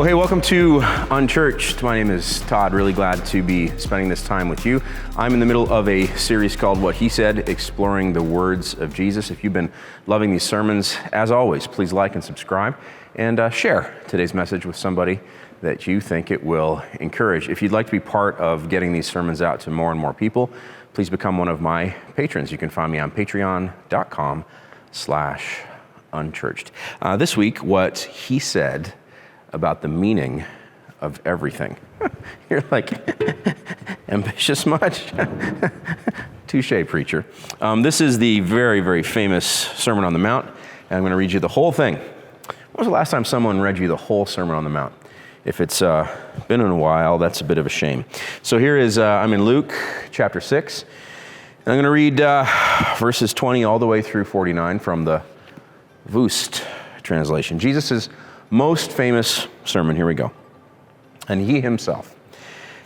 Well, hey, welcome to Unchurched. My name is Todd. Really glad to be spending this time with you. I'm in the middle of a series called What He Said, exploring the words of Jesus. If you've been loving these sermons, as always, please like and subscribe and share today's message with somebody that you think it will encourage. If you'd like to be part of getting these sermons out to more and more people, please become one of my patrons. You can find me on patreon.com/unchurched. This week, what he said about the meaning of everything. You're like, ambitious much? Touche, preacher. This is the very, very famous Sermon on the Mount, and I'm going to read you the whole thing. When was the last time someone read you the whole Sermon on the Mount? If it's been in a while, that's a bit of a shame. So here is, I'm in Luke chapter 6, and I'm going to read verses 20 all the way through 49 from the Vust translation. Jesus' most famous sermon, here we go. And he himself,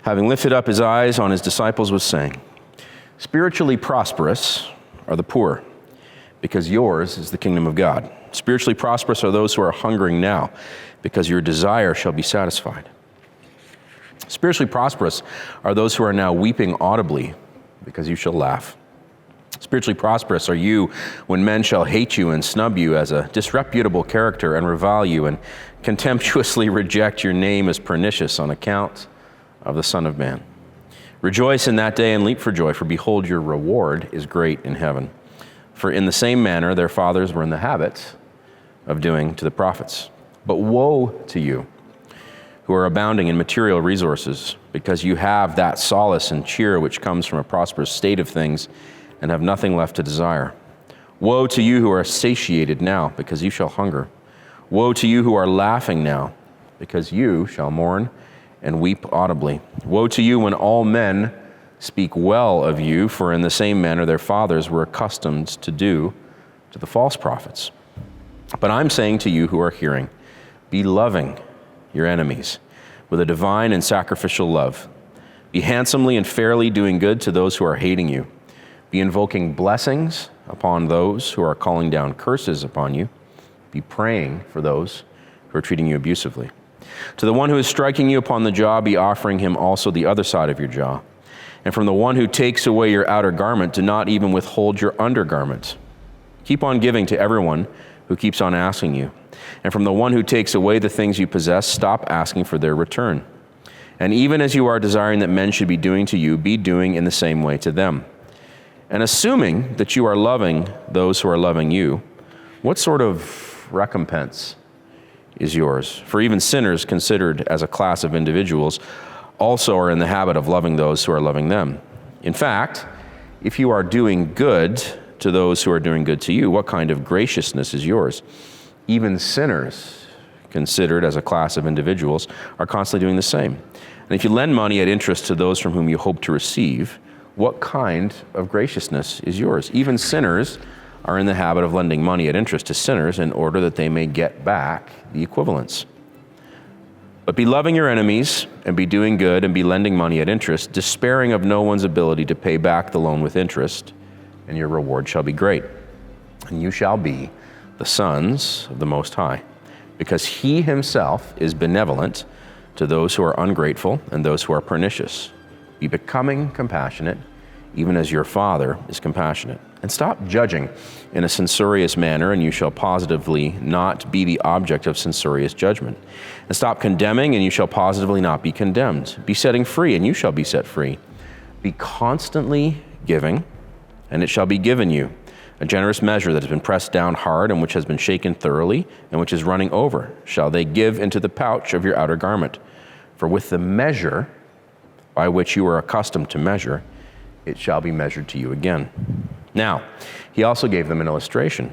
having lifted up his eyes on his disciples, was saying, "Spiritually prosperous are the poor, because yours is the kingdom of God. Spiritually prosperous are those who are hungering now, because your desire shall be satisfied. Spiritually prosperous are those who are now weeping audibly, because you shall laugh. Spiritually prosperous are you when men shall hate you and snub you as a disreputable character and revile you and contemptuously reject your name as pernicious on account of the Son of Man. Rejoice in that day and leap for joy, for behold, your reward is great in heaven. For in the same manner their fathers were in the habit of doing to the prophets. But woe to you who are abounding in material resources, because you have that solace and cheer which comes from a prosperous state of things, and have nothing left to desire. Woe to you who are satiated now, because you shall hunger. Woe to you who are laughing now, because you shall mourn and weep audibly. Woe to you when all men speak well of you, for in the same manner their fathers were accustomed to do to the false prophets. But I'm saying to you who are hearing, be loving your enemies with a divine and sacrificial love. Be handsomely and fairly doing good to those who are hating you. Be invoking blessings upon those who are calling down curses upon you. Be praying for those who are treating you abusively. To the one who is striking you upon the jaw, be offering him also the other side of your jaw. And from the one who takes away your outer garment, do not even withhold your undergarment. Keep on giving to everyone who keeps on asking you. And from the one who takes away the things you possess, stop asking for their return. And even as you are desiring that men should be doing to you, be doing in the same way to them. And assuming that you are loving those who are loving you, what sort of recompense is yours? For even sinners, considered as a class of individuals, also are in the habit of loving those who are loving them. In fact, if you are doing good to those who are doing good to you, what kind of graciousness is yours? Even sinners, considered as a class of individuals, are constantly doing the same. And if you lend money at interest to those from whom you hope to receive, what kind of graciousness is yours? Even sinners are in the habit of lending money at interest to sinners in order that they may get back the equivalents. But be loving your enemies, and be doing good, and be lending money at interest, despairing of no one's ability to pay back the loan with interest, and your reward shall be great. And you shall be the sons of the Most High, because he himself is benevolent to those who are ungrateful and those who are pernicious. Be becoming compassionate, even as your Father is compassionate. And stop judging in a censorious manner, and you shall positively not be the object of censorious judgment. And stop condemning, and you shall positively not be condemned. Be setting free, and you shall be set free. Be constantly giving, and it shall be given you. A generous measure that has been pressed down hard, and which has been shaken thoroughly, and which is running over, shall they give into the pouch of your outer garment. For with the measure by which you are accustomed to measure, it shall be measured to you again. Now, he also gave them an illustration.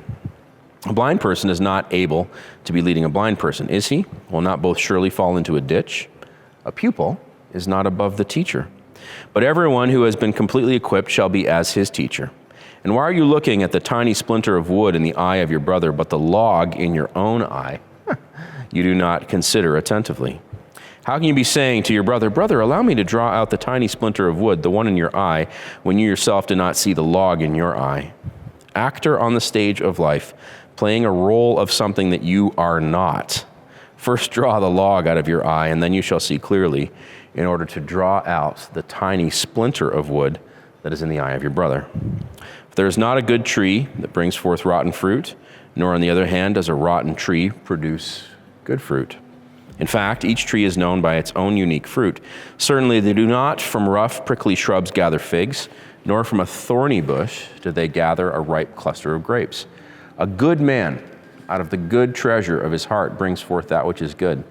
A blind person is not able to be leading a blind person, is he? Will not both surely fall into a ditch? A pupil is not above the teacher. But everyone who has been completely equipped shall be as his teacher. And why are you looking at the tiny splinter of wood in the eye of your brother, but the log in your own eye you do not consider attentively? How can you be saying to your brother, "Brother, allow me to draw out the tiny splinter of wood, the one in your eye," when you yourself do not see the log in your eye? Actor on the stage of life, playing a role of something that you are not. First draw the log out of your eye, and then you shall see clearly, in order to draw out the tiny splinter of wood that is in the eye of your brother. For there is not a good tree that brings forth rotten fruit, nor on the other hand does a rotten tree produce good fruit. In fact, each tree is known by its own unique fruit. Certainly they do not from rough, prickly shrubs gather figs, nor from a thorny bush do they gather a ripe cluster of grapes. A good man out of the good treasure of his heart brings forth that which is good,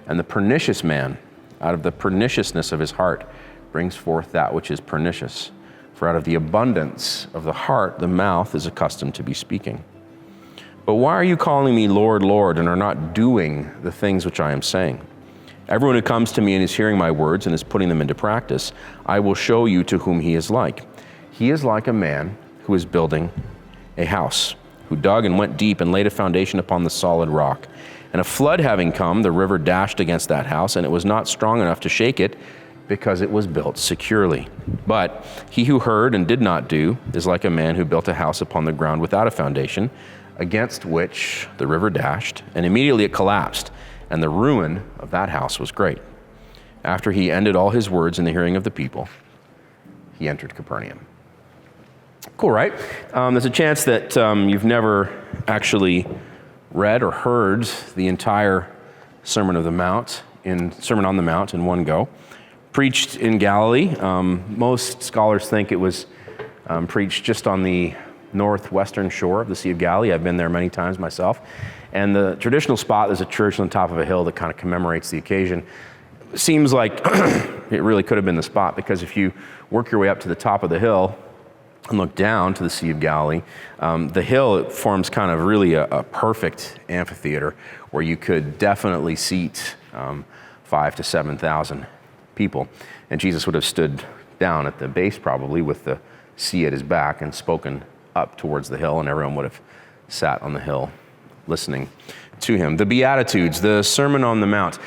and the pernicious man out of the perniciousness of his heart brings forth that which is pernicious. For out of the abundance of the heart the mouth is accustomed to be speaking. But why are you calling me Lord, Lord, and are not doing the things which I am saying? Everyone who comes to me and is hearing my words and is putting them into practice, I will show you to whom he is like. He is like a man who is building a house, who dug and went deep and laid a foundation upon the solid rock. And a flood having come, the river dashed against that house, and it was not strong enough to shake it, because it was built securely. But he who heard and did not do is like a man who built a house upon the ground without a foundation, against which the river dashed, and immediately it collapsed, and the ruin of that house was great. After he ended all his words in the hearing of the people, he entered Capernaum. Cool, right? There's a chance that you've never actually read or heard the entire Sermon on the Mount in one go. Preached in Galilee. Most scholars think it was preached just on the northwestern shore of the Sea of Galilee. I've been there many times myself. And the traditional spot is a church on top of a hill that kind of commemorates the occasion. It seems like it really could have been the spot, because if you work your way up to the top of the hill and look down to the Sea of Galilee, the hill forms kind of really a perfect amphitheater where you could definitely seat 5,000 to 7,000 people. And Jesus would have stood down at the base probably with the sea at his back and spoken up towards the hill, and everyone would have sat on the hill listening to him. The Beatitudes, the Sermon on the Mount.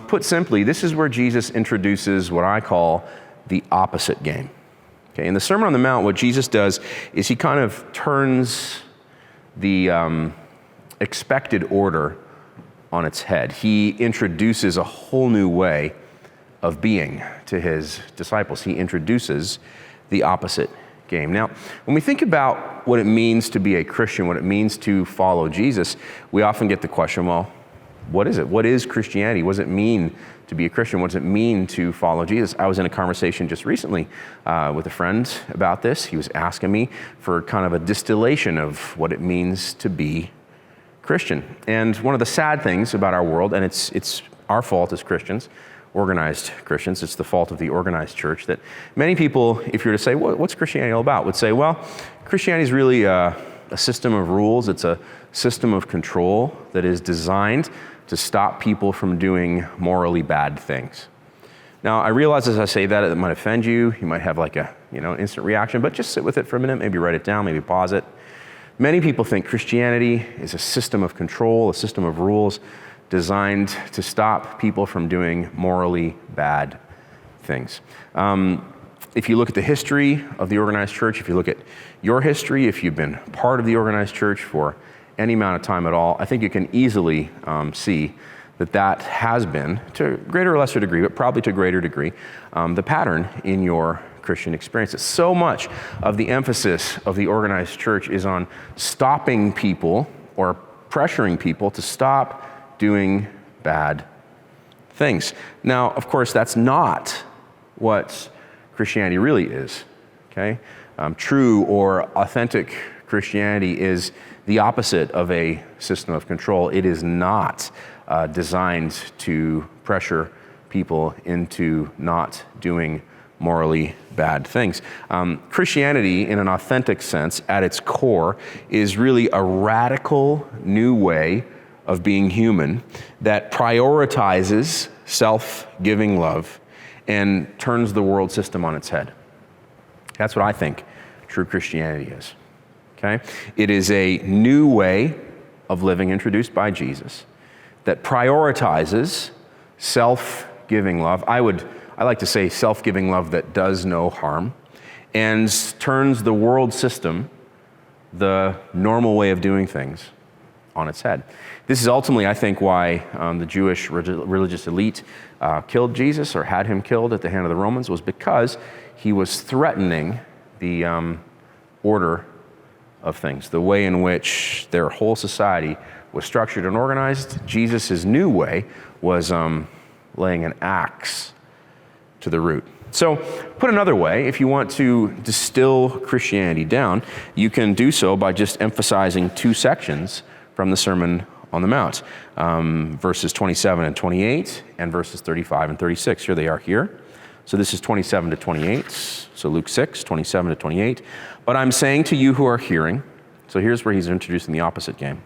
Put simply, this is where Jesus introduces what I call the opposite game. Okay, in the Sermon on the Mount, what Jesus does is he kind of turns the expected order on its head. He introduces a whole new way of being to his disciples. He introduces the opposite game. Now, when we think about what it means to be a Christian, what it means to follow Jesus, we often get the question, well, what is it? What is Christianity? What does it mean to be a Christian? What does it mean to follow Jesus? I was in a conversation just recently with a friend about this. He was asking me for kind of a distillation of what it means to be Christian. And one of the sad things about our world, and it's our fault as Christians, organized Christians, it's the fault of the organized church, that many people, if you were to say, what's Christianity all about, would say, well, Christianity is really a system of rules. It's a system of control that is designed to stop people from doing morally bad things. Now, I realize as I say that it might offend you. You might have like a instant reaction, but just sit with it for a minute, maybe write it down, maybe pause it. Many people think Christianity is a system of control, a system of rules designed to stop people from doing morally bad things. If you look at the history of the organized church, if you look at your history, if you've been part of the organized church for any amount of time at all, I think you can easily see that has been, to greater or lesser degree, but probably to greater degree, the pattern in your Christian experiences. So much of the emphasis of the organized church is on stopping people or pressuring people to stop doing bad things. Now, of course, that's not what Christianity really is, okay? True or authentic Christianity is the opposite of a system of control. It is not designed to pressure people into not doing morally bad things. Christianity, in an authentic sense, at its core, is really a radical new way of being human that prioritizes self-giving love and turns the world system on its head. That's what I think true Christianity is. Okay? It is a new way of living introduced by Jesus that prioritizes self-giving love. I like to say self-giving love that does no harm, and turns the world system, the normal way of doing things, on its head. This is ultimately, I think, why the Jewish religious elite killed Jesus or had him killed at the hand of the Romans, was because he was threatening the order of things, the way in which their whole society was structured and organized. Jesus' new way was laying an axe to the root. So, put another way, if you want to distill Christianity down, you can do so by just emphasizing two sections from the Sermon on the Mount, verses 27 and 28, and verses 35 and 36. Here they are here. So this is 27 to 28. So Luke 6, 27 to 28. But I'm saying to you who are hearing, so here's where he's introducing the opposite game.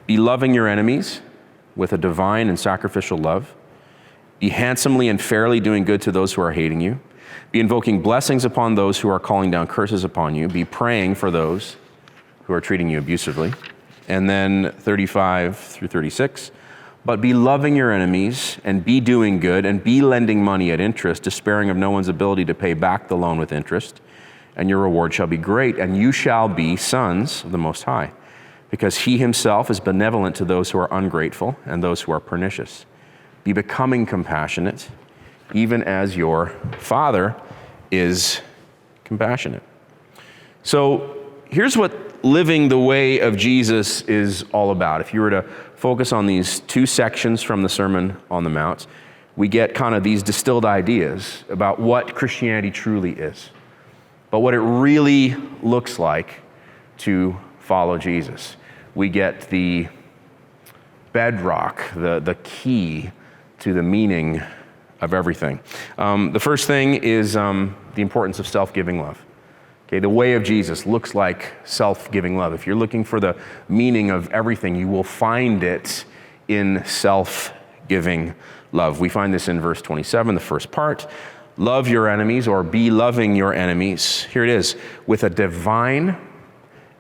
Be loving your enemies with a divine and sacrificial love. Be handsomely and fairly doing good to those who are hating you. Be invoking blessings upon those who are calling down curses upon you. Be praying for those who are treating you abusively. And then 35 through 36. But be loving your enemies, and be doing good, and be lending money at interest, despairing of no one's ability to pay back the loan with interest. And your reward shall be great, and you shall be sons of the Most High, because he himself is benevolent to those who are ungrateful and those who are pernicious. Be becoming compassionate, even as your Father is compassionate. So here's what living the way of Jesus is all about. If you were to focus on these two sections from the Sermon on the Mount, we get kind of these distilled ideas about what Christianity truly is, but what it really looks like to follow Jesus. We get the bedrock, the key to the meaning of everything. The first thing is the importance of self-giving love. Okay, the way of Jesus looks like self-giving love. If you're looking for the meaning of everything, you will find it in self-giving love. We find this in verse 27, the first part. Love your enemies, or be loving your enemies. Here it is, with a divine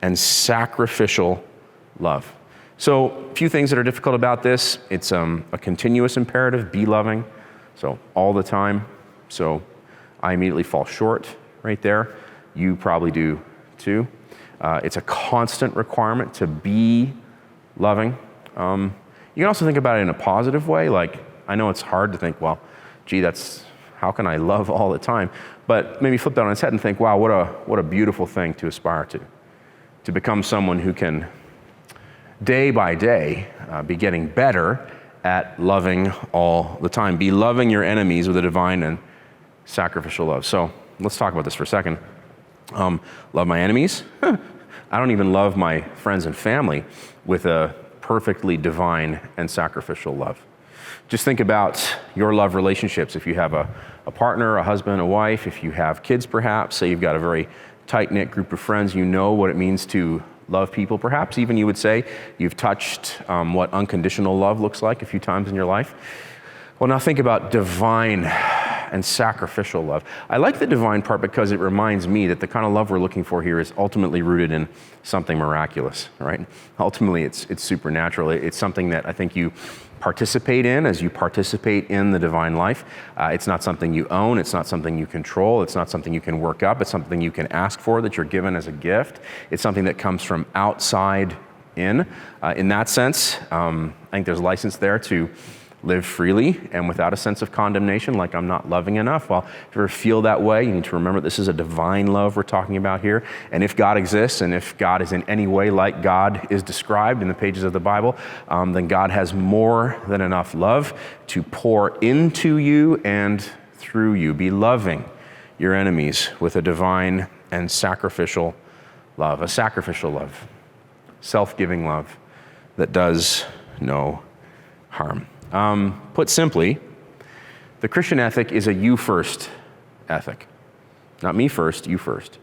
and sacrificial love. So a few things that are difficult about this. It's a continuous imperative, be loving, so all the time. So I immediately fall short right there. You probably do too. It's a constant requirement to be loving. You can also think about it in a positive way. Like, I know it's hard to think, well, gee, how can I love all the time? But maybe flip that on its head and think, wow, what a beautiful thing to aspire to become someone who can day by day be getting better at loving all the time. Be loving your enemies with a divine and sacrificial love. So let's talk about this for a second. Love my enemies? I don't even love my friends and family with a perfectly divine and sacrificial love. Just think about your love relationships. If you have a partner, a husband, a wife, if you have kids perhaps, say you've got a very tight-knit group of friends, you know what it means to love people. Perhaps even you would say you've touched what unconditional love looks like a few times in your life. Well, now think about divine and sacrificial love. I like the divine part because it reminds me that the kind of love we're looking for here is ultimately rooted in something miraculous, right? Ultimately, it's supernatural. It's something that I think you participate in as you participate in the divine life. It's not something you own. It's not something you control. It's not something you can work up. It's something you can ask for, that you're given as a gift. It's something that comes from outside in. In that sense, I think there's license there to live freely and without a sense of condemnation, like I'm not loving enough. Well, if you ever feel that way, you need to remember this is a divine love we're talking about here. And if God exists, and if God is in any way like God is described in the pages of the Bible, then God has more than enough love to pour into you and through you. Be loving your enemies with a divine and sacrificial love, a sacrificial love, self-giving love that does no harm. Put simply, the Christian ethic is a you first ethic. Not me first, you first.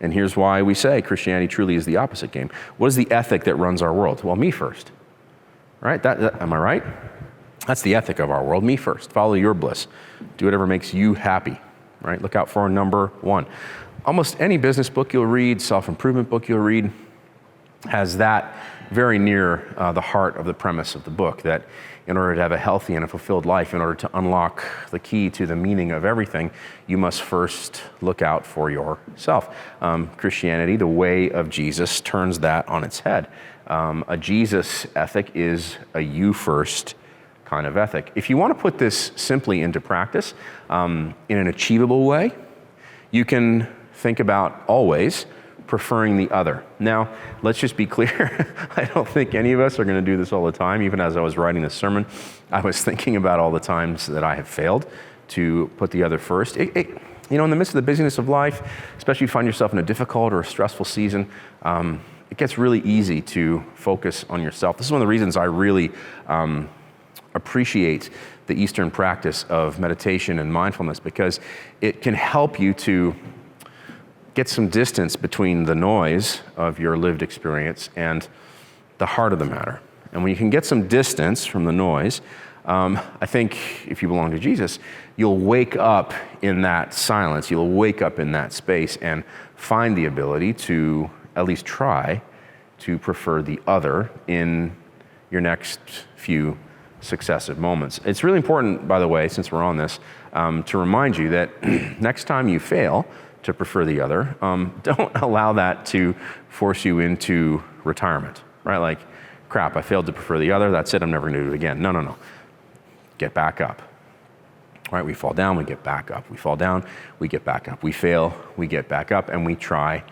And here's why we say Christianity truly is the opposite game. What is the ethic that runs our world? Well, me first. Right? Am I right? That's the ethic of our world. Me first. Follow your bliss. Do whatever makes you happy. Right? Look out for number one. Almost any business book you'll read, self-improvement book you'll read, has that very near the heart of the premise of the book, that in order to have a healthy and a fulfilled life, in order to unlock the key to the meaning of everything, you must first look out for yourself. Christianity, the way of Jesus, turns that on its head. A Jesus ethic is a you first kind of ethic. If you want to put this simply into practice in an achievable way, you can think about always preferring the other. Now, let's just be clear. I don't think any of us are going to do this all the time. Even as I was writing this sermon, I was thinking about all the times that I have failed to put the other first. In the midst of the busyness of life, especially if you find yourself in a difficult or a stressful season, it gets really easy to focus on yourself. This is one of the reasons I really appreciate the Eastern practice of meditation and mindfulness, because it can help you to get some distance between the noise of your lived experience and the heart of the matter. And when you can get some distance from the noise, I think if you belong to Jesus, you'll wake up in that silence, you'll wake up in that space and find the ability to at least try to prefer the other in your next few successive moments. It's really important, by the way, since we're on this, to remind you that next time you fail to prefer the other, don't allow that to force you into retirement, right? Like, crap, I failed to prefer the other, that's it, I'm never gonna do it again. No. Get back up, right? We fall down, we get back up. We fall down, we get back up. We fail, we get back up, and we try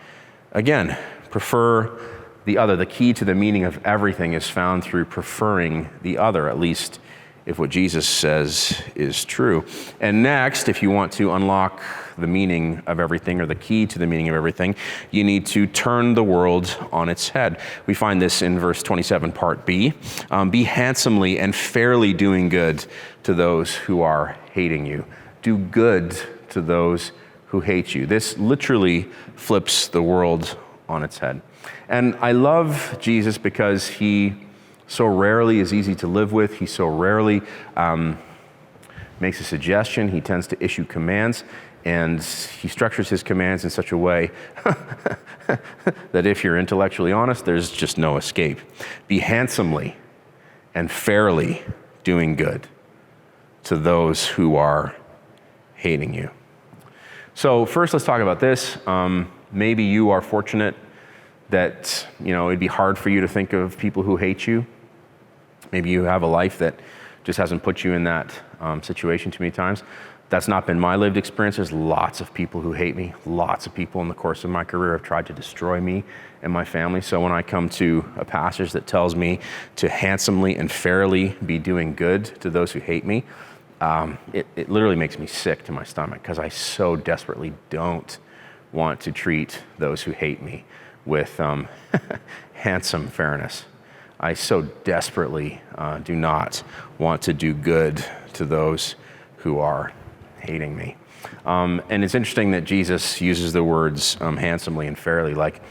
again. Prefer the other. The key to the meaning of everything is found through preferring the other, at least if what Jesus says is true. And next, if you want to unlock the meaning of everything, or the key to the meaning of everything, you need to turn the world on its head. We find this in verse 27, part B. Be handsomely and fairly doing good to those who are hating you. Do good to those who hate you. This literally flips the world on its head. And I love Jesus because he so rarely is easy to live with. He so rarely makes a suggestion. He tends to issue commands, and he structures his commands in such a way that if you're intellectually honest, there's just no escape. Be handsomely and fairly doing good to those who are hating you. So first, let's talk about this. Maybe you are fortunate that, it'd be hard for you to think of people who hate you. Maybe you have a life that just hasn't put you in that situation too many times. That's not been my lived experience. There's lots of people who hate me. Lots of people in the course of my career have tried to destroy me and my family. So when I come to a passage that tells me to handsomely and fairly be doing good to those who hate me, it literally makes me sick to my stomach, because I so desperately don't want to treat those who hate me with handsome fairness. I so desperately do not want to do good to those who are hating me. And it's interesting that Jesus uses the words handsomely and fairly. Like,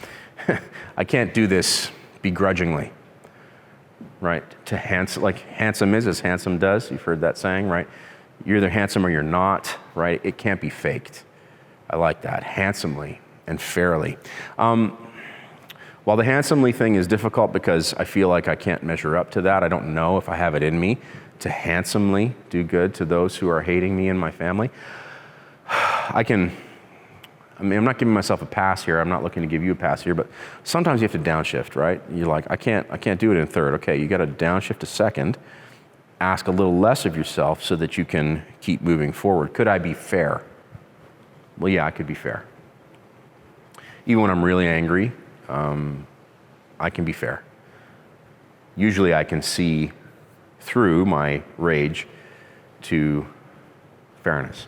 I can't do this begrudgingly, right? Handsome is as handsome does. You've heard that saying, right? You're either handsome or you're not, right? It can't be faked. I like that, handsomely and fairly. While the handsomely thing is difficult because I feel like I can't measure up to that, I don't know if I have it in me to handsomely do good to those who are hating me and my family. I'm not giving myself a pass here. I'm not looking to give you a pass here, but sometimes you have to downshift, right? You're like, I can't do it in third. Okay, you got to downshift to second, ask a little less of yourself so that you can keep moving forward. Could I be fair? Well, yeah, I could be fair. Even when I'm really angry, I can be fair. Usually I can see through my rage to fairness,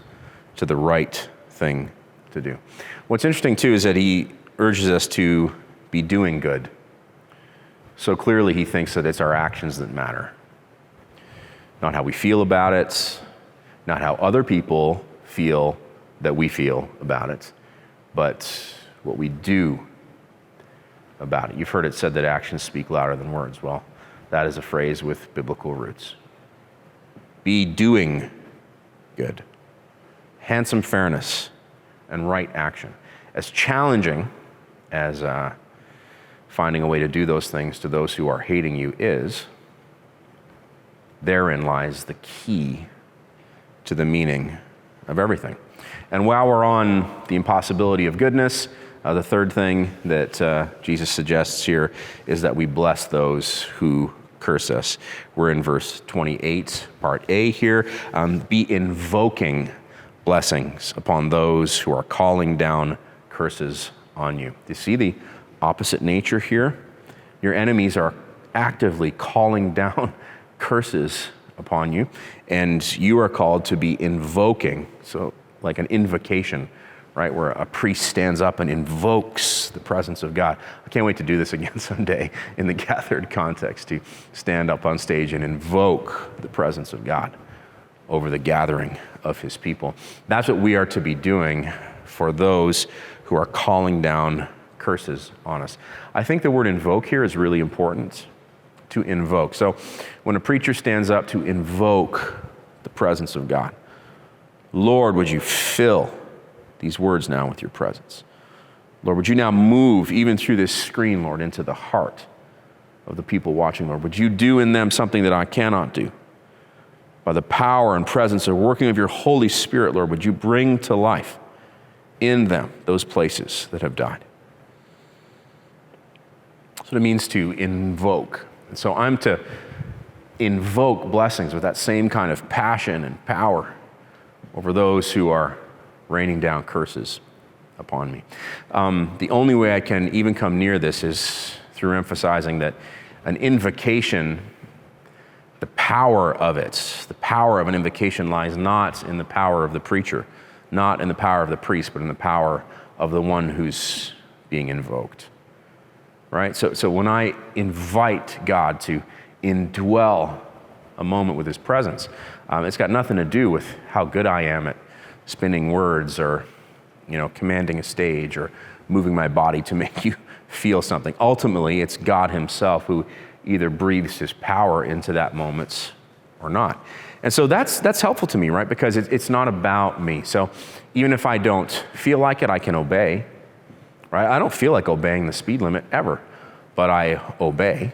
to the right thing to do. What's interesting too is that he urges us to be doing good. So clearly he thinks that it's our actions that matter. Not how we feel about it, not how other people feel that we feel about it, but what we do about it. You've heard it said that actions speak louder than words. Well, that is a phrase with biblical roots. Be doing good. Handsome fairness and right action. As challenging as finding a way to do those things to those who are hating you is, therein lies the key to the meaning of everything. And while we're on the impossibility of goodness, the third thing that Jesus suggests here is that we bless those who curse us. We're in verse 28, part A here. Be invoking blessings upon those who are calling down curses on you. Do you see the opposite nature here? Your enemies are actively calling down curses upon you, and you are called to be invoking, so like an invocation, right, where a priest stands up and invokes the presence of God. I can't wait to do this again someday in the gathered context, to stand up on stage and invoke the presence of God over the gathering of his people. That's what we are to be doing for those who are calling down curses on us. I think the word invoke here is really important, to invoke. So when a preacher stands up to invoke the presence of God, Lord, would you fill these words now with your presence? Lord, would you now move even through this screen, Lord, into the heart of the people watching, Lord? Would you do in them something that I cannot do? By the power and presence and working of your Holy Spirit, Lord, would you bring to life in them those places that have died? That's what it means to invoke. And so I'm to invoke blessings with that same kind of passion and power over those who are raining down curses upon me. The only way I can even come near this is through emphasizing that an invocation, the power of an invocation lies not in the power of the preacher, not in the power of the priest, but in the power of the one who's being invoked. Right? So when I invite God to indwell a moment with his presence, it's got nothing to do with how good I am at spinning words or, commanding a stage or moving my body to make you feel something. Ultimately, it's God himself who either breathes his power into that moment or not. And so that's helpful to me, right? Because it's not about me. So even if I don't feel like it, I can obey, right? I don't feel like obeying the speed limit ever, but I obey.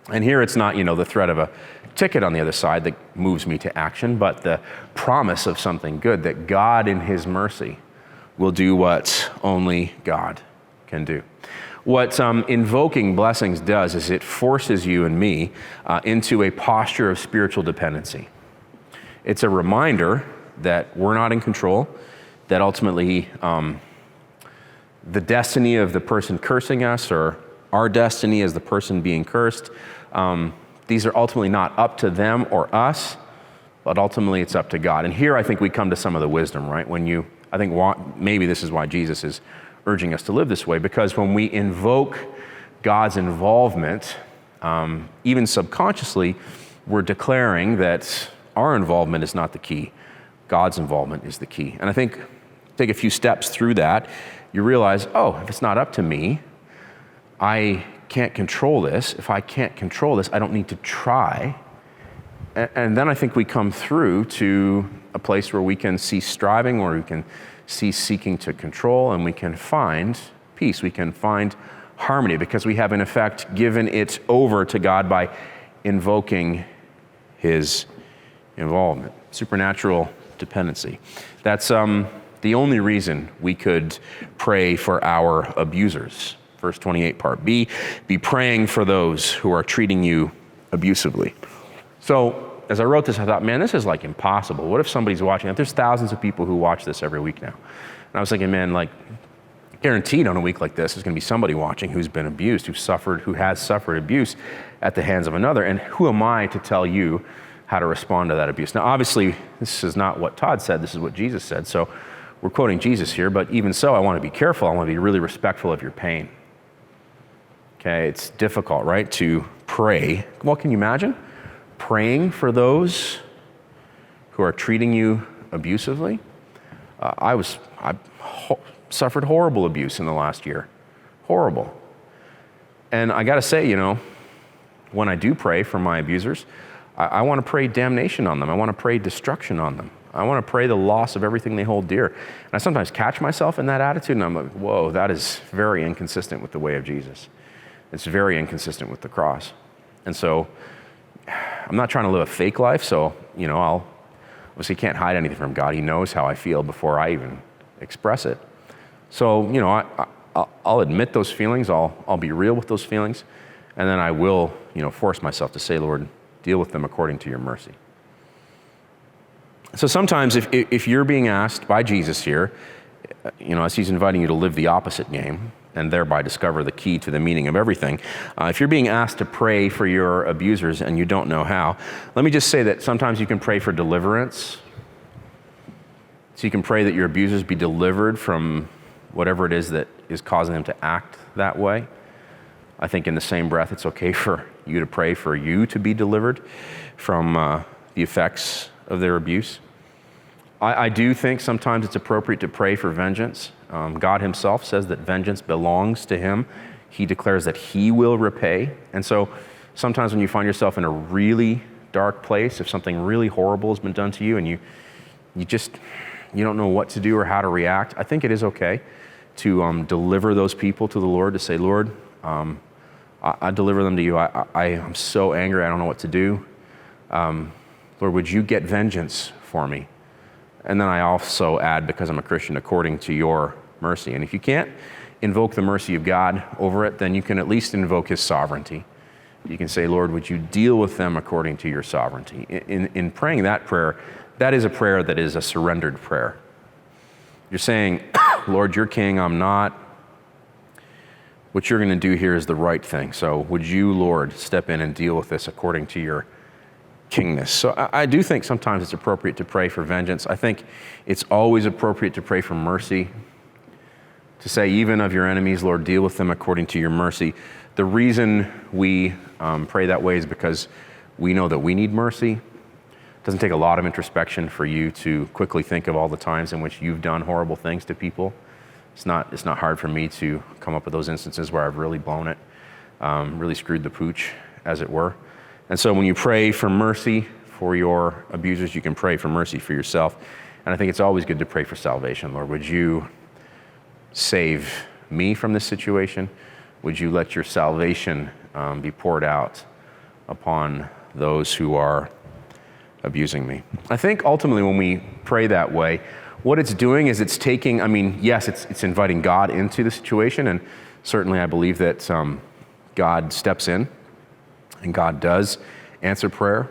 And here it's not, the threat of a ticket on the other side that moves me to action, but the promise of something good, that God in his mercy will do what only God can do. What invoking blessings does is it forces you and me into a posture of spiritual dependency. It's a reminder that we're not in control, that ultimately the destiny of the person cursing us or our destiny as the person being cursed, these are ultimately not up to them or us, but ultimately it's up to God. And here I think we come to some of the wisdom, right? Maybe this is why Jesus is urging us to live this way, because when we invoke God's involvement, even subconsciously, we're declaring that our involvement is not the key. God's involvement is the key. And I think take a few steps through that, you realize, if it's not up to me, I can't control this. If I can't control this, I don't need to try. And then I think we come through to a place where we can cease striving, where we can cease seeking to control, and we can find peace. We can find harmony because we have, in effect, given it over to God by invoking his involvement. Supernatural dependency. That's the only reason we could pray for our abusers. Verse 28, part B, be praying for those who are treating you abusively. So as I wrote this, I thought, man, this is like impossible. What if somebody's watching? There's thousands of people who watch this every week now. And I was thinking, man, guaranteed on a week like this, there's going to be somebody watching who's been abused, who has suffered abuse at the hands of another. And who am I to tell you how to respond to that abuse? Now, obviously, this is not what Todd said. This is what Jesus said. So we're quoting Jesus here. But even so, I want to be careful. I want to be really respectful of your pain. Okay, it's difficult, right, to pray. Well, can you imagine praying for those who are treating you abusively? I suffered horrible abuse in the last year. Horrible. And I got to say, when I do pray for my abusers, I want to pray damnation on them. I want to pray destruction on them. I want to pray the loss of everything they hold dear. And I sometimes catch myself in that attitude, and I'm like, whoa, that is very inconsistent with the way of Jesus. It's very inconsistent with the cross. And so I'm not trying to live a fake life, so, I'll obviously can't hide anything from God. He knows how I feel before I even express it. So, I'll admit those feelings, I'll be real with those feelings, and then I will, force myself to say, Lord, deal with them according to your mercy. So sometimes if you're being asked by Jesus here, as he's inviting you to live the opposite game and thereby discover the key to the meaning of everything, if you're being asked to pray for your abusers and you don't know how, let me just say that sometimes you can pray for deliverance. So you can pray that your abusers be delivered from whatever it is that is causing them to act that way. I think in the same breath, it's okay for you to pray for you to be delivered from the effects of their abuse. I do think sometimes it's appropriate to pray for vengeance. God himself says that vengeance belongs to him. He declares that he will repay. And so sometimes when you find yourself in a really dark place, if something really horrible has been done to you and you don't know what to do or how to react, I think it is okay to deliver those people to the Lord, to say, Lord, I deliver them to you. I am so angry, I don't know what to do. Lord, would you get vengeance for me? And then I also add, because I'm a Christian, according to your mercy. And if you can't invoke the mercy of God over it, then you can at least invoke his sovereignty. You can say, Lord, would you deal with them according to your sovereignty? In praying that prayer, that is a prayer that is a surrendered prayer. You're saying, Lord, you're king, I'm not. What you're going to do here is the right thing. So would you, Lord, step in and deal with this according to your kingness? So I do think sometimes it's appropriate to pray for vengeance. I think it's always appropriate to pray for mercy, to say, even of your enemies, Lord, deal with them according to your mercy. The reason we pray that way is because we know that we need mercy. It doesn't take a lot of introspection for you to quickly think of all the times in which you've done horrible things to people. It's not hard for me to come up with those instances where I've really blown it, really screwed the pooch, as it were. And so when you pray for mercy for your abusers, you can pray for mercy for yourself. And I think it's always good to pray for salvation. Lord, would you save me from this situation? Would you let your salvation be poured out upon those who are abusing me? I think ultimately when we pray that way, what it's doing is it's taking, yes, it's inviting God into the situation. And certainly I believe that God steps in. And God does answer prayer.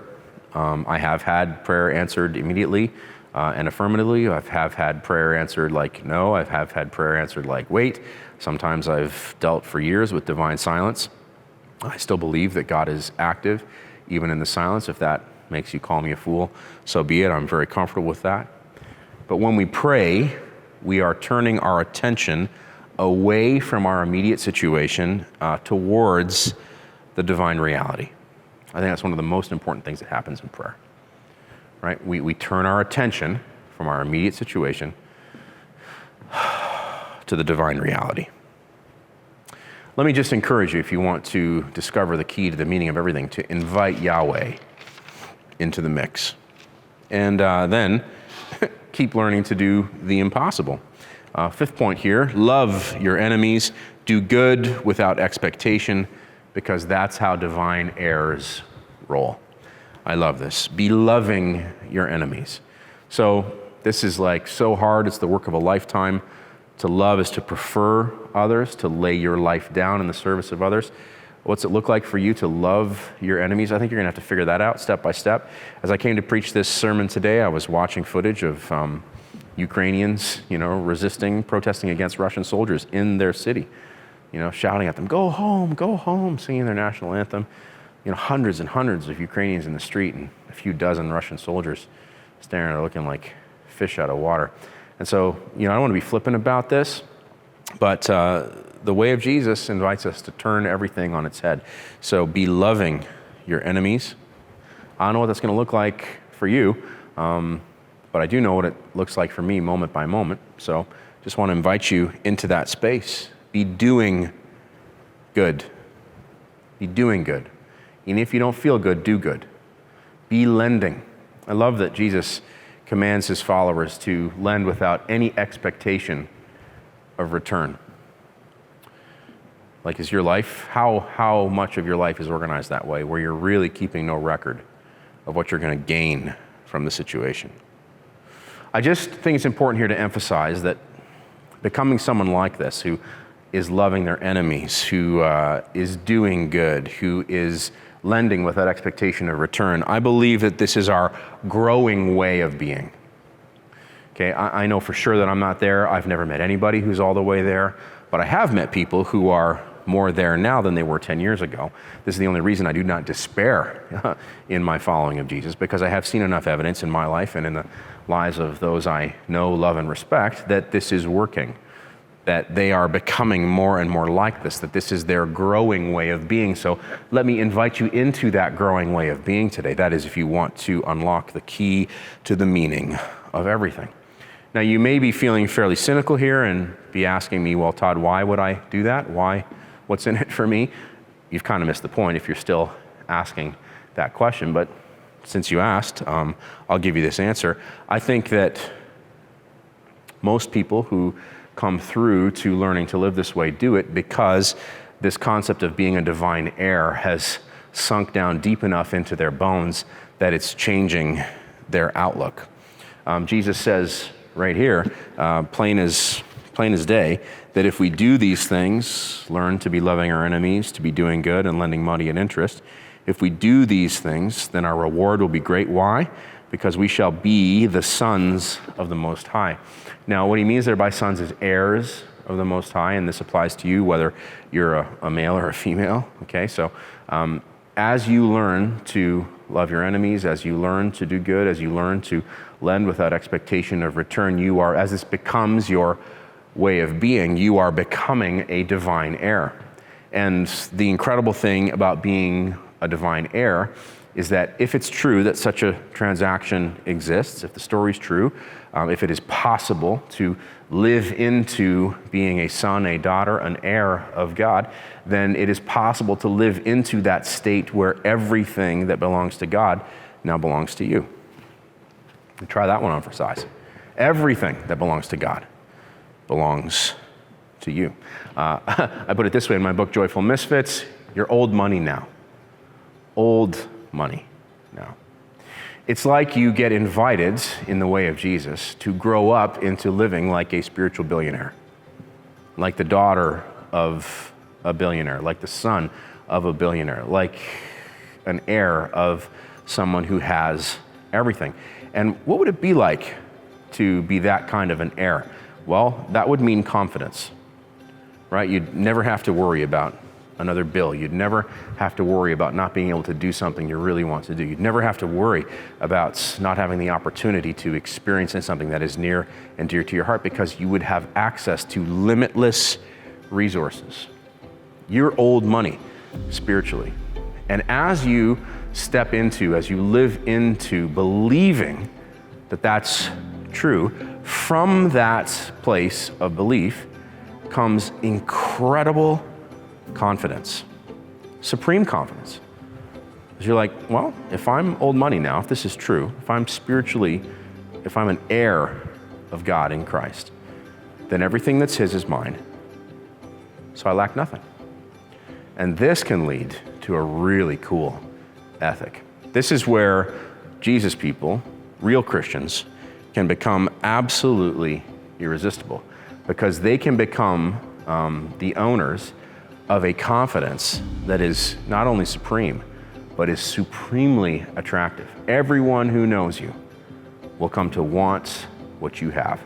I have had prayer answered immediately and affirmatively. I have had prayer answered like no. I have had prayer answered like wait. Sometimes I've dealt for years with divine silence. I still believe that God is active, even in the silence. If that makes you call me a fool, so be it. I'm very comfortable with that. But when we pray, we are turning our attention away from our immediate situation towards the divine reality. I think that's one of the most important things that happens in prayer, right? We turn our attention from our immediate situation to the divine reality. Let me just encourage you, if you want to discover the key to the meaning of everything, to invite Yahweh into the mix. And then keep learning to do the impossible. Fifth point here, love your enemies, do good without expectation, because that's how divine heirs roll. I love this. Be loving your enemies. So this is like so hard. It's the work of a lifetime. To love is to prefer others, to lay your life down in the service of others. What's it look like for you to love your enemies? I think you're going to have to figure that out step by step. As I came to preach this sermon today, I was watching footage of Ukrainians, protesting against Russian soldiers in their city. Shouting at them, go home, singing their national anthem. Hundreds and hundreds of Ukrainians in the street and a few dozen Russian soldiers staring at her looking like fish out of water. And so, I don't want to be flippant about this, but the way of Jesus invites us to turn everything on its head. So be loving your enemies. I don't know what that's going to look like for you, but I do know what it looks like for me moment by moment. So just want to invite you into that space. Be doing good. Be doing good. And if you don't feel good, do good. Be lending. I love that Jesus commands his followers to lend without any expectation of return. Like, is your life, how much of your life is organized that way, where you're really keeping no record of what you're going to gain from the situation? I just think it's important here to emphasize that becoming someone like this, who is loving their enemies, who is doing good, who is lending without expectation of return, I believe that this is our growing way of being. Okay, I know for sure that I'm not there. I've never met anybody who's all the way there, but I have met people who are more there now than they were 10 years ago. This is the only reason I do not despair in my following of Jesus, because I have seen enough evidence in my life and in the lives of those I know, love, and respect that this is working, that they are becoming more and more like this, that this is their growing way of being. So let me invite you into that growing way of being today. That is, if you want to unlock the key to the meaning of everything. Now, you may be feeling fairly cynical here and be asking me, well, Todd, why would I do that? Why? What's in it for me? You've kind of missed the point if you're still asking that question, but since you asked, I'll give you this answer. I think that most people who come through to learning to live this way do it because this concept of being a divine heir has sunk down deep enough into their bones that it's changing their outlook. Jesus says right here, plain as day, that if we do these things, learn to be loving our enemies, to be doing good and lending money at interest, if we do these things, then our reward will be great. Why? Because we shall be the sons of the Most High. Now, what he means there by sons is heirs of the Most High, and this applies to you whether you're a male or a female. Okay, so as you learn to love your enemies, as you learn to do good, as you learn to lend without expectation of return, you are, as this becomes your way of being, you are becoming a divine heir. And the incredible thing about being a divine heir is that if it's true that such a transaction exists, if the story's true, if it is possible to live into being a son, a daughter, an heir of God, then it is possible to live into that state where everything that belongs to God now belongs to you. Try that one on for size. Everything that belongs to God belongs to you. I put it this way in my book, Joyful Misfits: you're old money now. Old money now. It's like you get invited in the way of Jesus to grow up into living like a spiritual billionaire, like the daughter of a billionaire, like the son of a billionaire, like an heir of someone who has everything. And what would it be like to be that kind of an heir? Well, that would mean confidence, right? You'd never have to worry about another bill. You'd never have to worry about not being able to do something you really want to do. You'd never have to worry about not having the opportunity to experience something that is near and dear to your heart, because you would have access to limitless resources. You're old money spiritually. And as you step into, as you live into believing that that's true, from that place of belief comes incredible confidence, supreme confidence. Because you're like, well, if I'm old money now, if this is true, if I'm an heir of God in Christ, then everything that's his is mine. So I lack nothing. And this can lead to a really cool ethic. This is where Jesus people, real Christians, can become absolutely irresistible, because they can become the owners of a confidence that is not only supreme, but is supremely attractive. Everyone who knows you will come to want what you have.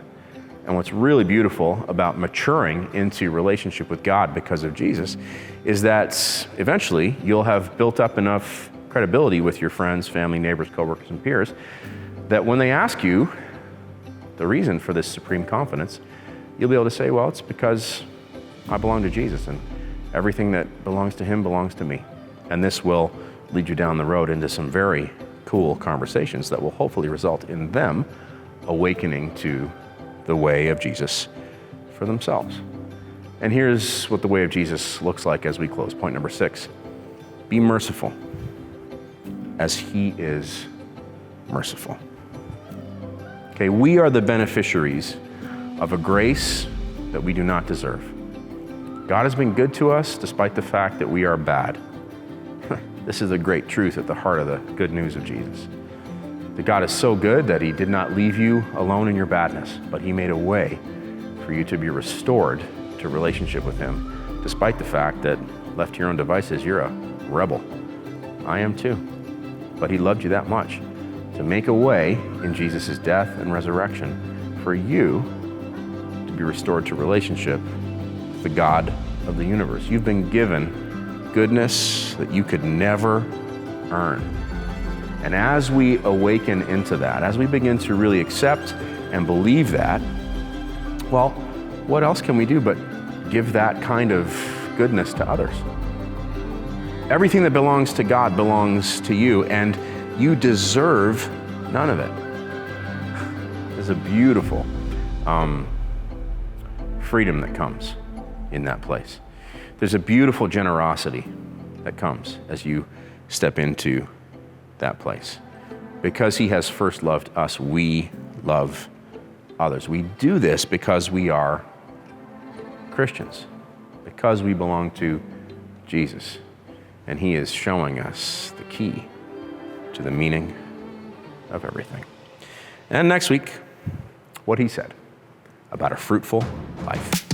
And what's really beautiful about maturing into relationship with God because of Jesus is that eventually you'll have built up enough credibility with your friends, family, neighbors, coworkers, and peers that when they ask you the reason for this supreme confidence, you'll be able to say, well, it's because I belong to Jesus, and everything that belongs to him belongs to me. And this will lead you down the road into some very cool conversations that will hopefully result in them awakening to the way of Jesus for themselves. And here's what the way of Jesus looks like as we close. Point number 6, be merciful as he is merciful. Okay, we are the beneficiaries of a grace that we do not deserve. God has been good to us despite the fact that we are bad. This is a great truth at the heart of the good news of Jesus. That God is so good that he did not leave you alone in your badness, but he made a way for you to be restored to relationship with him, despite the fact that left to your own devices, you're a rebel. I am too. But he loved you that much to make a way in Jesus' death and resurrection for you to be restored to relationship with the God of the universe. You've been given goodness that you could never earn. And as we awaken into that, as we begin to really accept and believe that, well, what else can we do but give that kind of goodness to others? Everything that belongs to God belongs to you, and you deserve none of it. There's a beautiful freedom that comes in that place. There's a beautiful generosity that comes as you step into that place. Because he has first loved us, we love others. We do this because we are Christians, because we belong to Jesus. And he is showing us the key to the meaning of everything. And next week, what he said about a fruitful life.